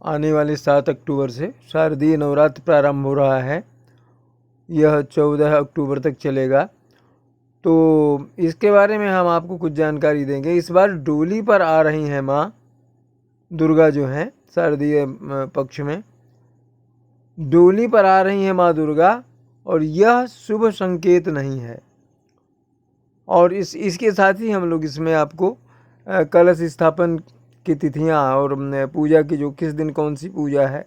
आने वाले 7 अक्टूबर से शारदीय नवरात्र प्रारंभ हो रहा है। यह 14 अक्टूबर तक चलेगा। तो इसके बारे में हम आपको कुछ जानकारी देंगे। इस बार डोली पर आ रही हैं माँ दुर्गा, जो हैं शारदीय पक्ष में डोली पर आ रही हैं माँ दुर्गा, और यह शुभ संकेत नहीं है। और इसके साथ ही हम लोग इसमें आपको कलश स्थापन की तिथियाँ और पूजा की जो किस दिन कौन सी पूजा है,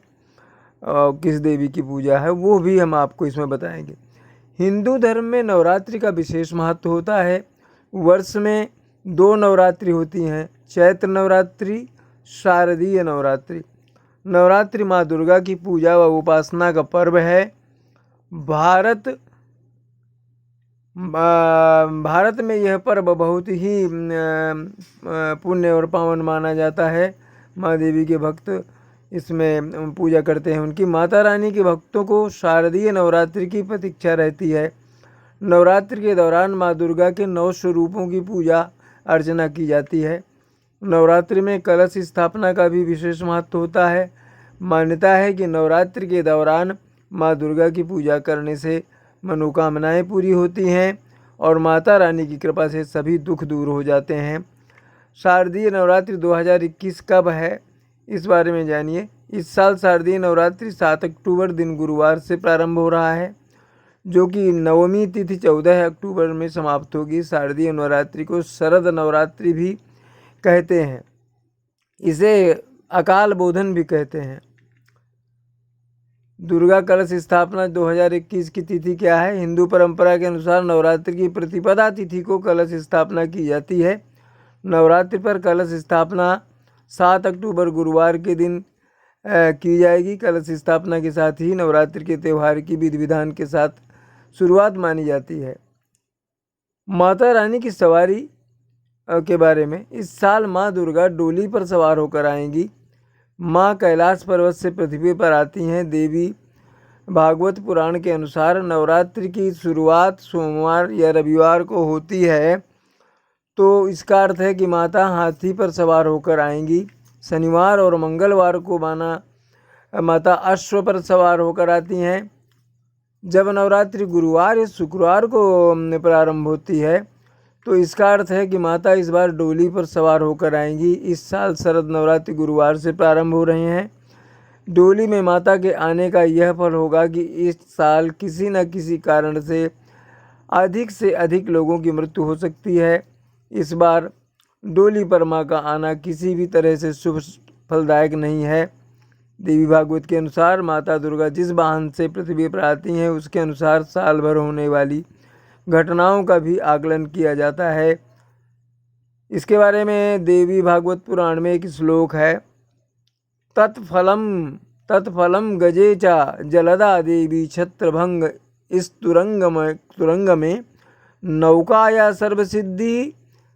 किस देवी की पूजा है, वो भी हम आपको इसमें बताएंगे। हिंदू धर्म में नवरात्रि का विशेष महत्व होता है। वर्ष में 2 नवरात्रि होती हैं, चैत्र नवरात्रि, शारदीय नवरात्रि। नवरात्रि माँ दुर्गा की पूजा व उपासना का पर्व है। भारत में यह पर्व बहुत ही पुण्य और पावन माना जाता है। माँ देवी के भक्त इसमें पूजा करते हैं। उनकी माता रानी के भक्तों को शारदीय नवरात्रि की प्रतीक्षा रहती है। नवरात्रि के दौरान माँ दुर्गा के 9 स्वरूपों की पूजा अर्चना की जाती है। नवरात्रि में कलश स्थापना का भी विशेष महत्व होता है। मान्यता है कि नवरात्रि के दौरान माँ दुर्गा की पूजा करने से मनोकामनाएं पूरी होती हैं और माता रानी की कृपा से सभी दुख दूर हो जाते हैं। शारदीय नवरात्रि 2021 कब है, इस बारे में जानिए। इस साल शारदीय नवरात्रि 7 अक्टूबर दिन गुरुवार से प्रारंभ हो रहा है, जो कि नवमी तिथि 14 अक्टूबर में समाप्त होगी। शारदीय नवरात्रि को शरद नवरात्रि भी कहते हैं। इसे अकाल बोधन भी कहते हैं। दुर्गा कलश स्थापना 2021 की तिथि क्या है? हिंदू परंपरा के अनुसार नवरात्रि की प्रतिपदा तिथि को कलश स्थापना की जाती है। नवरात्रि पर कलश स्थापना 7 अक्टूबर गुरुवार के दिन की जाएगी। कलश स्थापना के साथ ही नवरात्रि के त्यौहार की विधि विधान के साथ शुरुआत मानी जाती है। माता रानी की सवारी के बारे में, इस साल माँ दुर्गा डोली पर सवार होकर आएंगी। माँ कैलाश पर्वत से पृथ्वी पर आती हैं। देवी भागवत पुराण के अनुसार नवरात्रि की शुरुआत सोमवार या रविवार को होती है, तो इसका अर्थ है कि माता हाथी पर सवार होकर आएंगी। शनिवार और मंगलवार को माता अश्व पर सवार होकर आती हैं। जब नवरात्रि गुरुवार या शुक्रवार को प्रारंभ होती है, तो इसका अर्थ है कि माता इस बार डोली पर सवार होकर आएंगी। इस साल शरद नवरात्रि गुरुवार से प्रारंभ हो रहे हैं। डोली में माता के आने का यह फल होगा कि इस साल किसी न किसी कारण से अधिक लोगों की मृत्यु हो सकती है। इस बार डोली पर माँ का आना किसी भी तरह से शुभ फलदायक नहीं है। देवी भागवत के अनुसार माता दुर्गा जिस वाहन से पृथ्वी पर आती हैं, उसके अनुसार साल भर होने वाली घटनाओं का भी आकलन किया जाता है। इसके बारे में देवी भागवत पुराण में एक श्लोक है, तत्फलम गजे चा जलदा देवी छत्रभंग इस तुरंग में नौकाया सर्वसिद्धि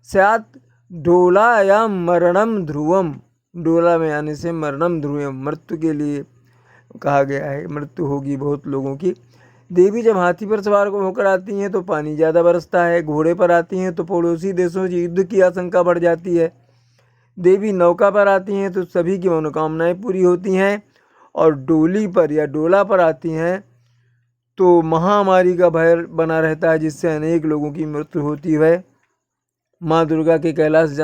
स्यात् डोलाया मरणम ध्रुवम। डोला में आने से मरणम ध्रुवम, मृत्यु के लिए कहा गया है, मृत्यु होगी बहुत लोगों की। देवी जब हाथी पर सवार होकर आती हैं तो पानी ज़्यादा बरसता है। घोड़े पर आती हैं तो पड़ोसी देशों से युद्ध की आशंका बढ़ जाती है। देवी नौका पर आती हैं तो सभी की मनोकामनाएं पूरी होती हैं। और डोली पर या डोला पर आती हैं तो महामारी का भय बना रहता है, जिससे अनेक लोगों की मृत्यु होती है। माँ दुर्गा के कैलाश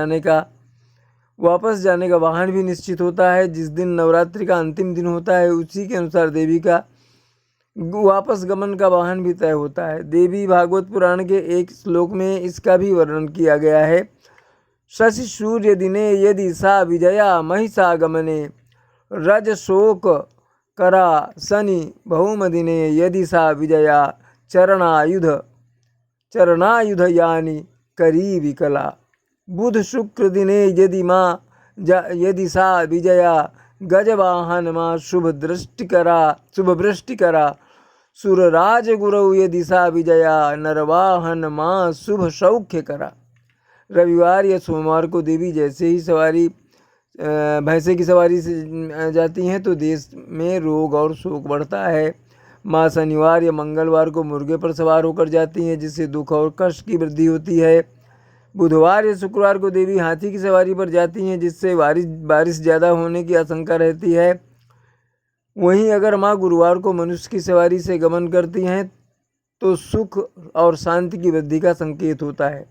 वापस जाने का वाहन भी निश्चित होता है। जिस दिन नवरात्रि का अंतिम दिन होता है, उसी के अनुसार देवी का वापस गमन का वाहन भी तय होता है। देवी भागवत पुराण के एक श्लोक में इसका भी वर्णन किया गया है। शशि सूर्य दिने यदि सा विजया महिषागमने रज शोक करा शनि भौम दिने यदि सा विजया चरणायुध यानी करी विकला। बुध शुक्र दिने यदि सा विजया गजवाहन माँ शुभ वृष्टि करा। सुरराज गुरु यदि सा विजया नरवाहन माँ शुभ सौख्य करा। रविवार या सोमवार को देवी जैसे ही भैंसे की सवारी से जाती हैं तो देश में रोग और शोक बढ़ता है। माँ शनिवार या मंगलवार को मुर्गे पर सवार होकर जाती हैं, जिससे दुख और कष्ट की वृद्धि होती है। बुधवार या शुक्रवार को देवी हाथी की सवारी पर जाती हैं, जिससे बारिश ज़्यादा होने की आशंका रहती है। वहीं अगर माँ गुरुवार को मनुष्य की सवारी से गमन करती हैं तो सुख और शांति की वृद्धि का संकेत होता है।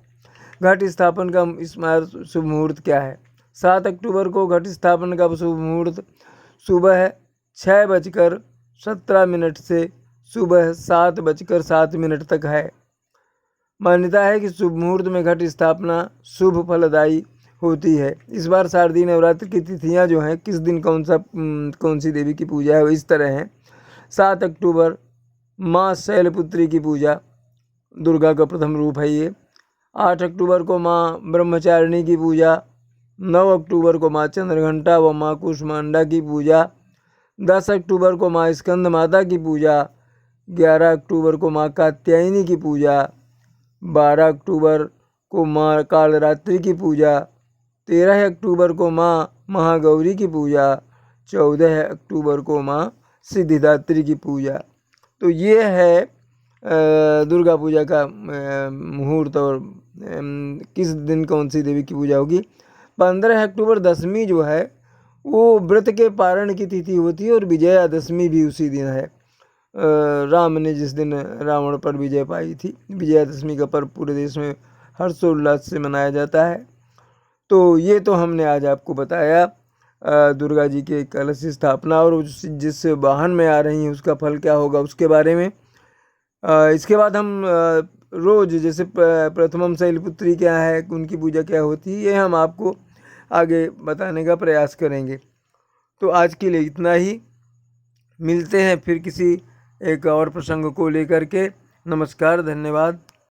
घट स्थापन का इस बार शुभ मुहूर्त क्या है? 7 अक्टूबर को घट स्थापन का शुभ मुहूर्त सुबह 6:17 से सुबह 7:07 तक है। मान्यता है कि शुभ मुहूर्त में घट स्थापना शुभ फलदायी होती है। इस बार शारदीय नवरात्र की तिथियां जो हैं, किस दिन कौन सी देवी की पूजा है, वो इस तरह हैं। 7 अक्टूबर माँ शैलपुत्री की पूजा, दुर्गा का प्रथम रूप है ये। 8 अक्टूबर को माँ ब्रह्मचारिणी की पूजा। 9 अक्टूबर को माँ चंद्रघंटा व माँ कुष्मांडा की पूजा। 10 अक्टूबर को माँ स्कंद माता की पूजा। 11 अक्टूबर को माँ कात्यायनी की पूजा। 12 अक्टूबर को माँ कालरात्रि की पूजा। 13 अक्टूबर को माँ महागौरी की पूजा। 14 अक्टूबर को माँ सिद्धिदात्री की पूजा। तो ये है दुर्गा पूजा का मुहूर्त और किस दिन कौन सी देवी की पूजा होगी। 15 अक्टूबर दशमी जो है वो व्रत के पारण की तिथि होती है और विजयादशमी भी उसी दिन है। राम ने जिस दिन रावण पर विजय पाई थी। विजयादशमी का पर्व पूरे देश में हर्षोल्लास से मनाया जाता है। तो ये तो हमने आज आपको बताया दुर्गा जी के कलश स्थापना और जिस वाहन में आ रही हैं उसका फल क्या होगा उसके बारे में। इसके बाद हम रोज़ जैसे प्रथमम शैलपुत्री क्या है, उनकी पूजा क्या होती है, ये हम आपको आगे बताने का प्रयास करेंगे। तो आज के लिए इतना ही। मिलते हैं फिर किसी एक और प्रसंग को लेकर के। नमस्कार, धन्यवाद।